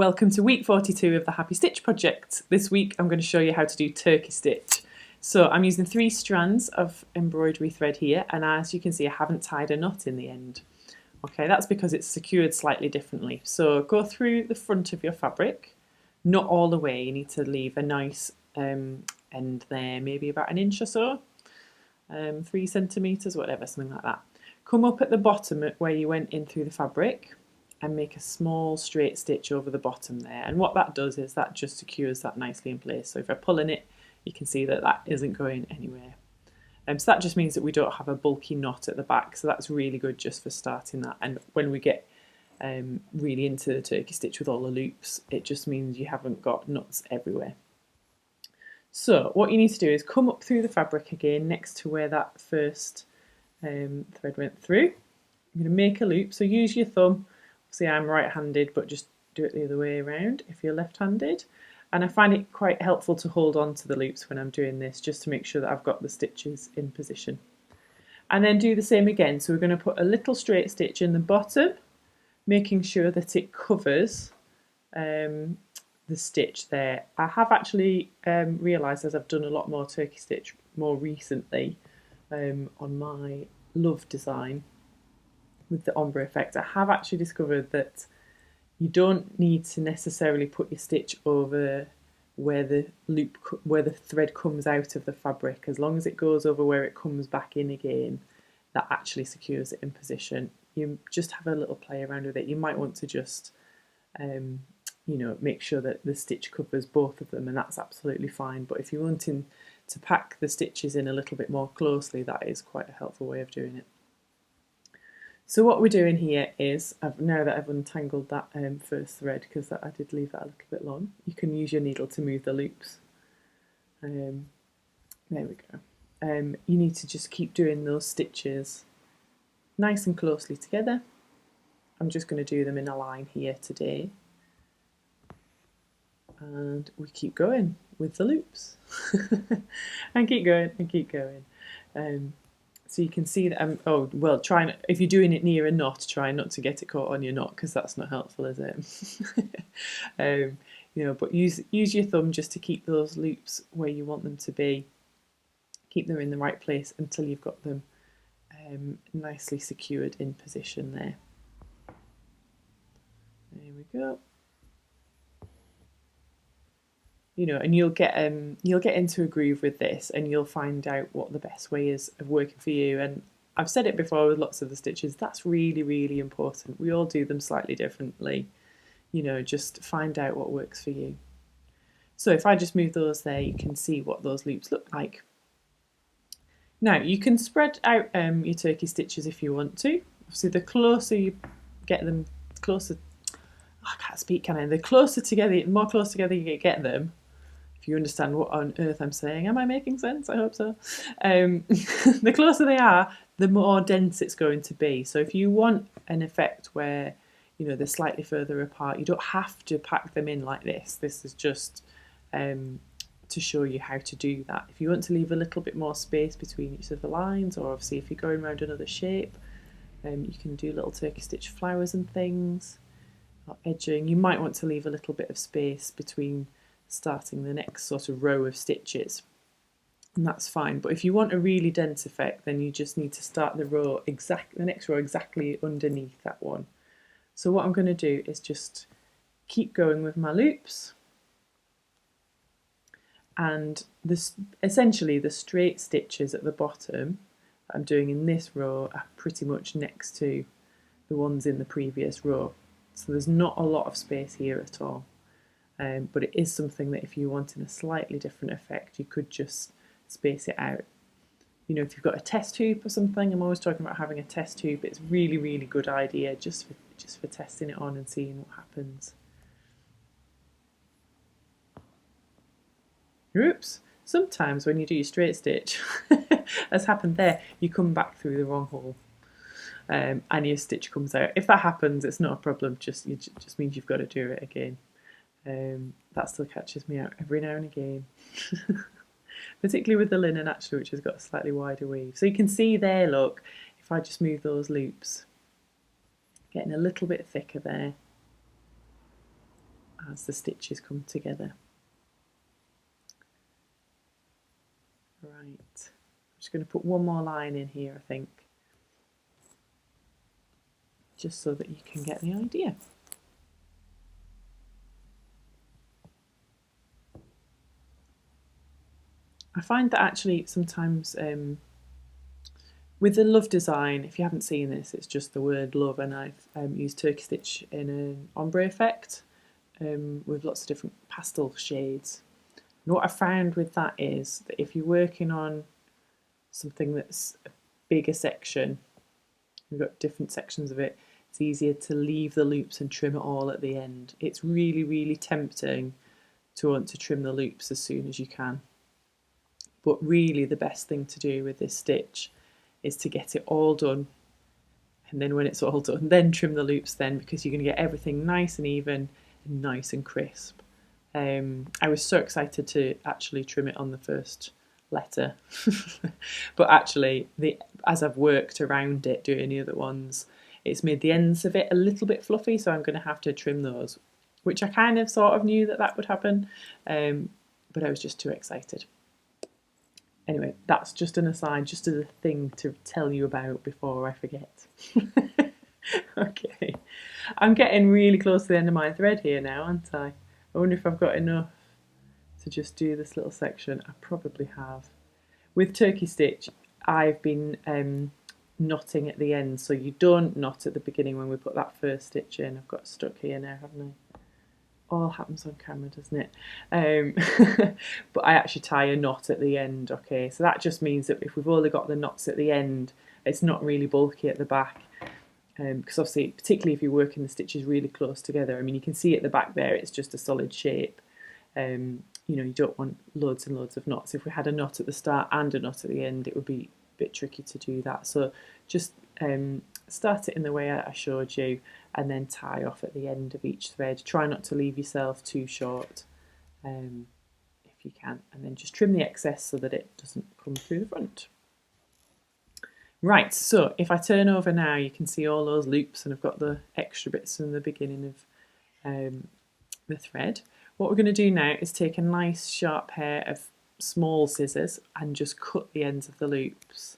Welcome to week 42 of the Happy Stitch project. This week I'm going to show you how to do turkey stitch. So I'm using 3 strands of embroidery thread here, and as you can see I haven't tied a knot in the end. Okay, that's because it's secured slightly differently. So go through the front of your fabric, not all the way, you need to leave a nice end there, maybe about an inch or so, 3 centimetres, whatever, something like that. Come up at the bottom where you went in through the fabric and make a small straight stitch over the bottom there, and what that does is that just secures that nicely in place. So if I pull in it, you can see that that isn't going anywhere. So that just means that we don't have a bulky knot at the back, so that's really good just for starting that. And when we get really into the turkey stitch with all the loops, it just means you haven't got knots everywhere. So what you need to do is come up through the fabric again next to where that first thread went through. I'm going to make a loop, so use your thumb. See, I'm right-handed, but just do it the other way around if you're left-handed. And I find it quite helpful to hold on to the loops when I'm doing this, just to make sure that I've got the stitches in position. And then do the same again. So we're going to put a little straight stitch in the bottom, making sure that it covers the stitch there. I have actually realised, as I've done a lot more turkey stitch more recently on my Love design, with the ombre effect, I have actually discovered that you don't need to necessarily put your stitch over where the thread comes out of the fabric. As long as it goes over where it comes back in again, that actually secures it in position. You just have a little play around with it. You might want to just make sure that the stitch covers both of them, and that's absolutely fine. But if you're wanting to pack the stitches in a little bit more closely, that is quite a helpful way of doing it. So what we're doing here is, now that I've untangled that first thread, because I did leave that a little bit long, you can use your needle to move the loops. There we go. You need to just keep doing those stitches nice and closely together. I'm just going to do them in a line here today. And we keep going with the loops. And keep going and keep going. So you can see that, if you're doing it near a knot, try not to get it caught on your knot, because that's not helpful, is it? But use your thumb just to keep those loops where you want them to be. Keep them in the right place until you've got them nicely secured in position there. There we go. And you'll get into a groove with this, and you'll find out what the best way is of working for you. And I've said it before with lots of the stitches, that's really, really important. We all do them slightly differently. Just find out what works for you. So if I just move those there, you can see what those loops look like. Now you can spread out your turkey stitches if you want to. Obviously, the closer you get them, I can't speak, can I? The more close together you get them. If you understand what on earth I'm saying. Am I making sense? I hope so. The closer they are, the more dense it's going to be. So if you want an effect where they're slightly further apart, you don't have to pack them in like this. This is just to show you how to do that. If you want to leave a little bit more space between each of the lines, or obviously if you're going around another shape, you can do little turkey stitch flowers and things, or edging. You might want to leave a little bit of space between starting the next sort of row of stitches, and that's fine. But if you want a really dense effect, then you just need to start the next row exactly underneath that one. So what I'm going to do is just keep going with my loops, and essentially the straight stitches at the bottom that I'm doing in this row are pretty much next to the ones in the previous row. So there's not a lot of space here at all. But it is something that if you wanted a slightly different effect, you could just space it out. If you've got a test hoop or something, I'm always talking about having a test hoop. It's really, really good idea just for testing it on and seeing what happens. Oops, sometimes when you do your straight stitch, as happened there, you come back through the wrong hole. And your stitch comes out. If that happens, it's not a problem, it just means you've got to do it again. That still catches me out every now and again. Particularly with the linen, actually, which has got a slightly wider weave. So you can see there, look, if I just move those loops, getting a little bit thicker there. as the stitches come together. Right, I'm just going to put one more line in here, I think, just so that you can get the idea. I find that actually sometimes with the love design, if you haven't seen this, it's just the word love, and I've used turkey stitch in an ombre effect with lots of different pastel shades. And what I found with that is that if you're working on something that's a bigger section, you've got different sections of it, it's easier to leave the loops and trim it all at the end. It's really, really tempting to want to trim the loops as soon as you can. But really the best thing to do with this stitch is to get it all done, and then when it's all done, then trim the loops then, because you're going to get everything nice and even and nice and crisp. I was so excited to actually trim it on the first letter but actually as I've worked around it doing the other ones, it's made the ends of it a little bit fluffy, so I'm going to have to trim those, which I kind of sort of knew that would happen, but I was just too excited. Anyway, that's just an aside, just as a thing to tell you about before I forget. Okay, I'm getting really close to the end of my thread here now, aren't I? I wonder if I've got enough to just do this little section. I probably have. With turkey stitch, I've been knotting at the end, so you don't knot at the beginning when we put that first stitch in. I've got stuck here now, haven't I? All happens on camera, doesn't it? But I actually tie a knot at the end, okay? So that just means that if we've only got the knots at the end, it's not really bulky at the back. Because obviously, particularly if you're working the stitches really close together, I mean, you can see at the back there, it's just a solid shape. You know, you don't want loads and loads of knots. If we had a knot at the start and a knot at the end, it would be a bit tricky to do that. So just start it in the way I showed you, and then tie off at the end of each thread. Try not to leave yourself too short if you can, and then just trim the excess so that it doesn't come through the front. Right, so if I turn over now, you can see all those loops, and I've got the extra bits from the beginning of the thread. What we're going to do now is take a nice sharp pair of small scissors and just cut the ends of the loops.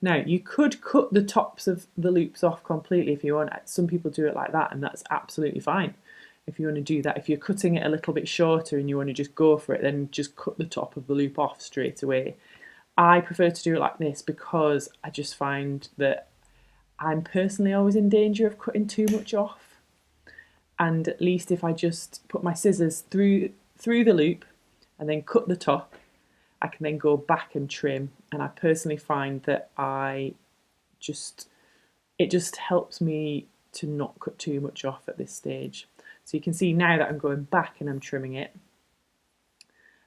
Now, you could cut the tops of the loops off completely if you want. Some people do it like that, and that's absolutely fine. If you want to do that, if you're cutting it a little bit shorter and you want to just go for it, then just cut the top of the loop off straight away. I prefer to do it like this because I just find that I'm personally always in danger of cutting too much off. And at least if I just put my scissors through the loop and then cut the top, I can then go back and trim. And I personally find that it just helps me to not cut too much off at this stage. So you can see now that I'm going back and I'm trimming it.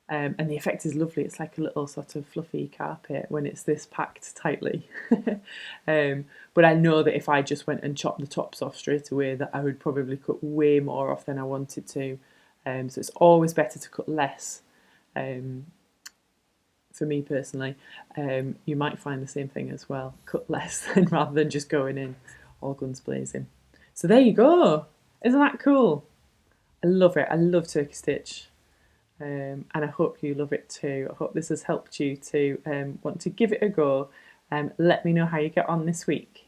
And the effect is lovely. It's like a little sort of fluffy carpet when it's this packed tightly. But I know that if I just went and chopped the tops off straight away, that I would probably cut way more off than I wanted to. So it's always better to cut less. For me personally, you might find the same thing as well. Cut less rather than just going in all guns blazing. So there you go. Isn't that cool? I love it. I love turkey stitch. And I hope you love it too. I hope this has helped you to want to give it a go. Let me know how you get on this week.